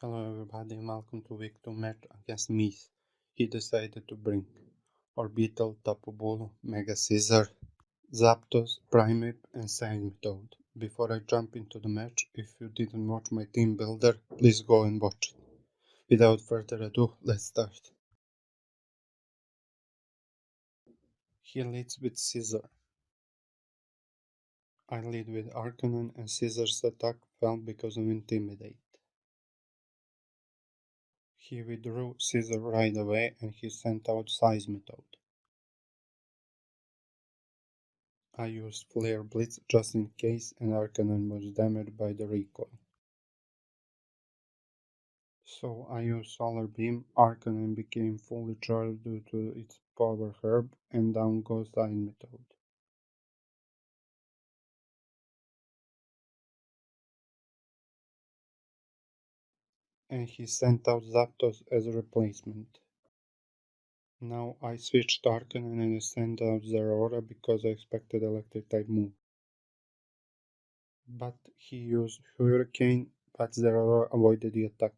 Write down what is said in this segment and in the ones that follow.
Hello everybody and welcome to week 2 match against Meath. He decided to bring Orbital, Tapu Bulu, Mega Scizor, Zapdos, Primeape and Seismitoad. Before I jump into the match, if you didn't watch my team builder, please go and watch it. Without further ado, let's start. He leads with Scizor. I lead with Arcanum and Scizor's attack fell because of Intimidate. He withdrew Scizor right away and he sent out Seismitoad. I used Flare Blitz just in case and Arcanum was damaged by the recoil. So I used Solar Beam, Arcanum became fully charged due to its power herb, and down goes Seismitoad. And he sent out Zapdos as a replacement. Now I switched Arcanum and I sent out Zeraora because I expected electric type move. But he used Hurricane, but Zeraora avoided the attack.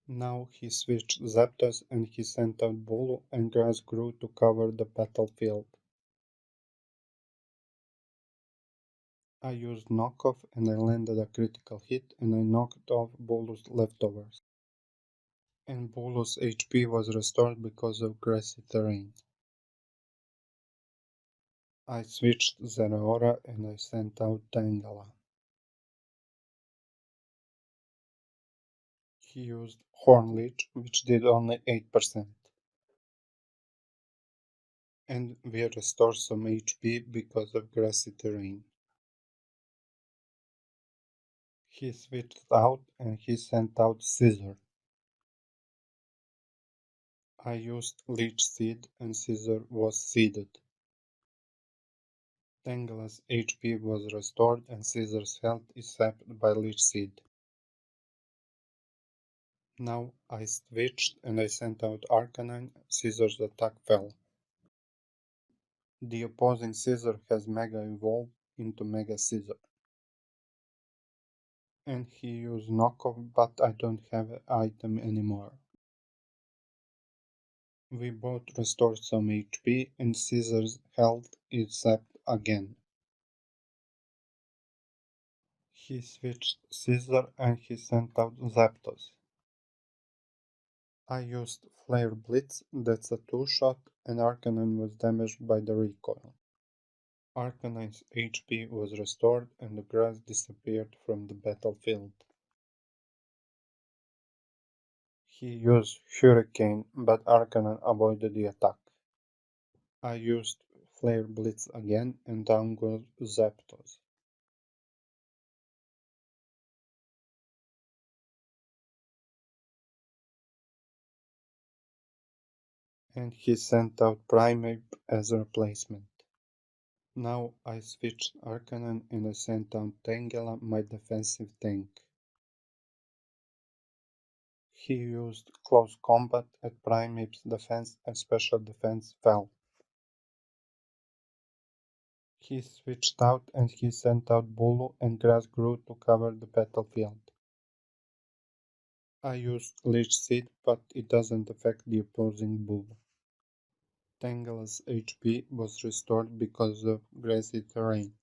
Now he switched Zapdos and he sent out Bulu and grass grew to cover the battlefield. I used knockoff and I landed a critical hit and I knocked off Bulu's leftovers. And Bulu's HP was restored because of grassy terrain. I switched Zeraora and I sent out Tangela. He used Horn Leech, which did only 8%. And we restored some HP because of grassy terrain. He switched out and he sent out Scizor. I used Leech Seed and Scizor was seeded. Tangela's HP was restored and Scizor's health is sapped by Leech Seed. Now I switched and I sent out Arcanine, Scizor's attack fell. The opposing Scizor has Mega Evolved into Mega Scizor. And he used knockoff, but I don't have an item anymore. We both restored some HP and Scizor's health is sapped again. He switched Scizor and he sent out Zapdos. I used Flare Blitz, that's a 2-shot, and Arcanine was damaged by the recoil. Arcanine's HP was restored and the grass disappeared from the battlefield. He used Hurricane, but Arcanine avoided the attack. I used Flare Blitz again and down goes Zapdos. And he sent out Primeape as a replacement. Now I switched Arcanine and I sent out Tangela, my defensive tank. He used Close Combat at Primeape's defense and Special Defense fell. He switched out and he sent out Bulu and grass grew to cover the battlefield. I used Leech Seed, but it doesn't affect the opposing Bulu. Tangela's HP was restored because of grassy terrain.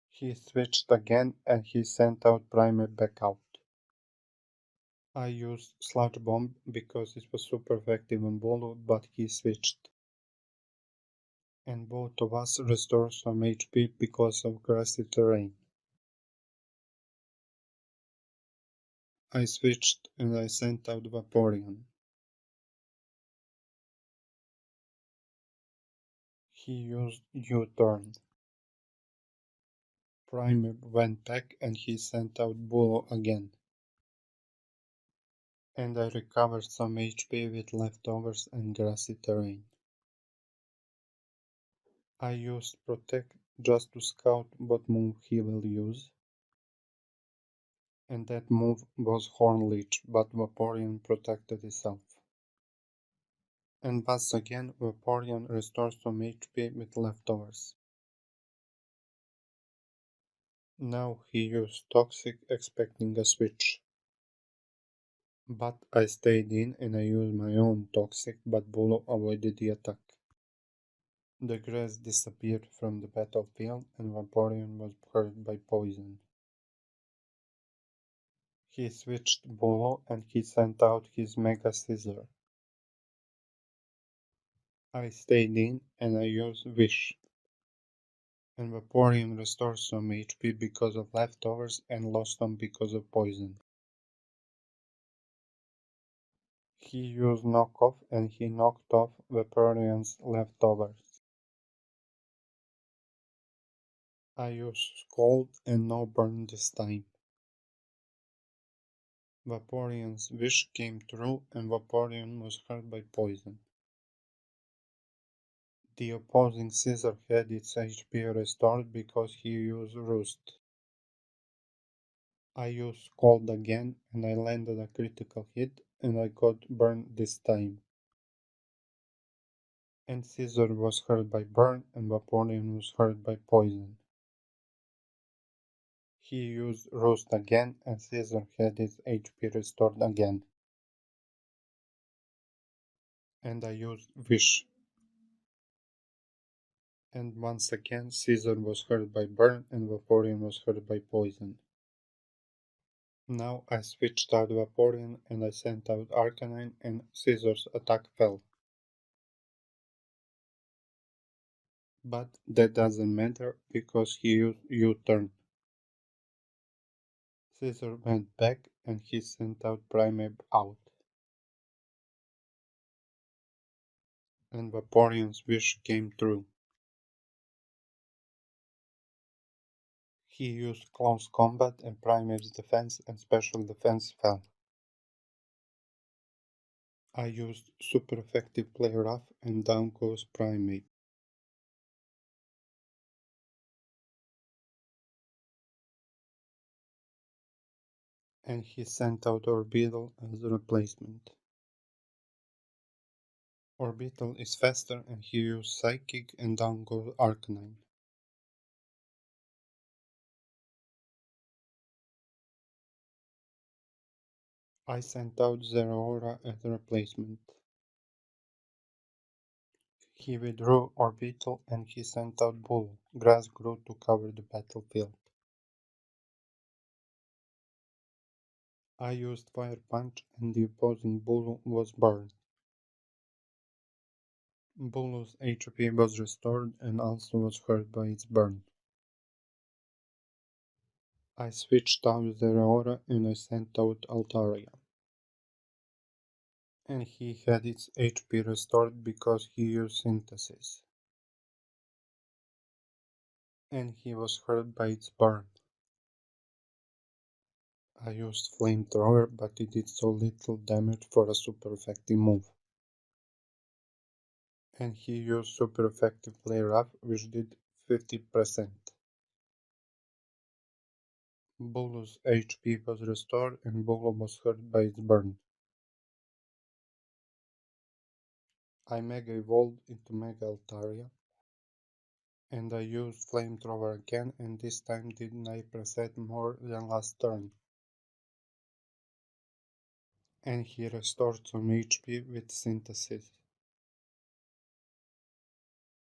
He switched again and he sent out Primeape back out. I used Sludge Bomb because it was super effective on Bulu, but he switched. And both of us restored some HP because of grassy terrain. I switched and I sent out Vaporeon. He used U-turn. Primeape went back and he sent out Bulu again. And I recovered some HP with leftovers and grassy terrain. I used Protect just to scout what move he will use. And that move was Horn Leech, but Vaporeon protected itself. And once again Vaporeon restores some HP with leftovers. Now he used Toxic expecting a switch. But I stayed in and I used my own Toxic, but Bolo avoided the attack. The grass disappeared from the battlefield and Vaporeon was hurt by poison. He switched Bolo and he sent out his Mega Scizor. I stayed in and I used Wish. And Vaporeon restored some HP because of leftovers and lost some because of poison. He used Knockoff and he knocked off Vaporeon's leftovers. I used Scald and no burn this time. Vaporeon's wish came true and Vaporeon was hurt by poison. The opposing Scizor had its HP restored because he used Roost. I used Scald again and I landed a critical hit and I got burned this time. And Scizor was hurt by burn and Vaporeon was hurt by poison. He used Roost again and Scizor had his HP restored again. And I used Wish. And once again Scizor was hurt by burn and Vaporeon was hurt by poison. Now I switched out Vaporeon and I sent out Arcanine and Scizor's attack fell. But that doesn't matter because he used U-turn. Scizor went back and he sent out Primeape out. And Vaporeon's wish came true. He used close combat and Primeape's defense and special defense fell. I used super effective play rough and down goes Primeape. And he sent out Orbital as a replacement. Orbital is faster and he used Psychic and down goes Arcanine. I sent out Zeraora as a replacement. He withdrew Orbital and he sent out Bull. Grass grew to cover the battlefield. I used Fire Punch and the opposing Bull was burned. Bull's HP was restored and also was hurt by its burn. I switched out Zeraora and I sent out Altaria. And he had its HP restored because he used Synthesis. And he was hurt by its burn. I used Flamethrower, but it did so little damage for a super effective move. And he used super effective Play Rough, which did 50%. Bulu's HP was restored and Bulu was hurt by its burn. I Mega Evolved into Mega Altaria. And I used Flamethrower again and this time did 9% more than last turn. And he restored some HP with Synthesis.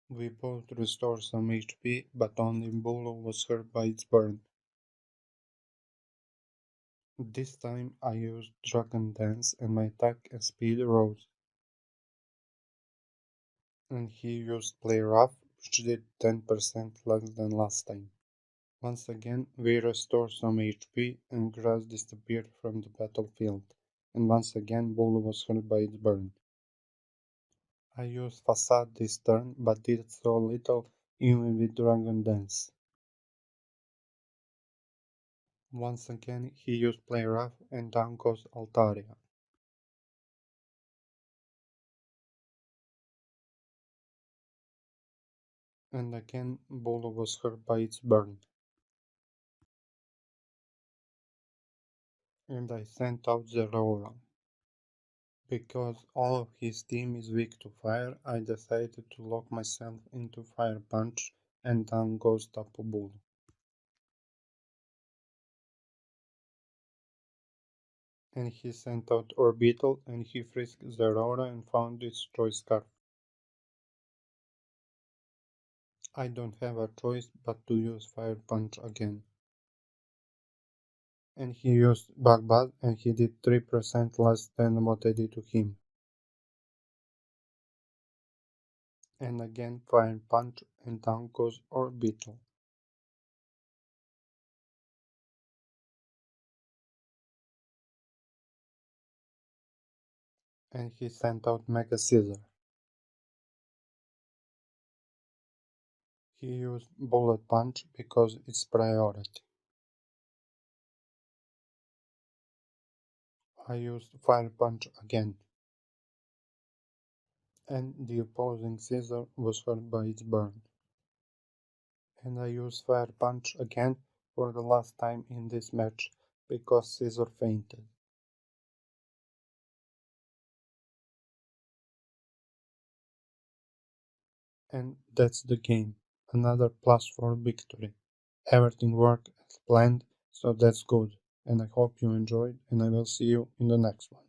We both restored some HP, but only Bulu was hurt by its burn. This time I used Dragon Dance and my attack and speed rose. And he used Play Rough, which did 10% less than last time. Once again we restored some HP and grass disappeared from the battlefield. And once again Bulu was hurt by its burn. I used Facade this turn, but did so little even with Dragon Dance. Once again he used Play Rough and down goes Altaria. And again Bulu was hurt by its burn. And I sent out Zeraora. Because all of his team is weak to fire, I decided to lock myself into Fire Punch and down goes Tapu Bulu. And he sent out Orbital and he frisked the Aurora and found its choice scarf. I don't have a choice but to use Fire Punch again. And he used Bug Buzz and he did 3% less than what I did to him. And again Fire Punch and down goes Orbital. And he sent out Mega Scizor. He used Bullet Punch because it's priority. I used Fire Punch again. And the opposing Scizor was hurt by its burn. And I used Fire Punch again for the last time in this match because Scizor fainted. And that's the game. Another +4 victory. Everything worked as planned, so that's good. And I hope you enjoyed, and I will see you in the next one.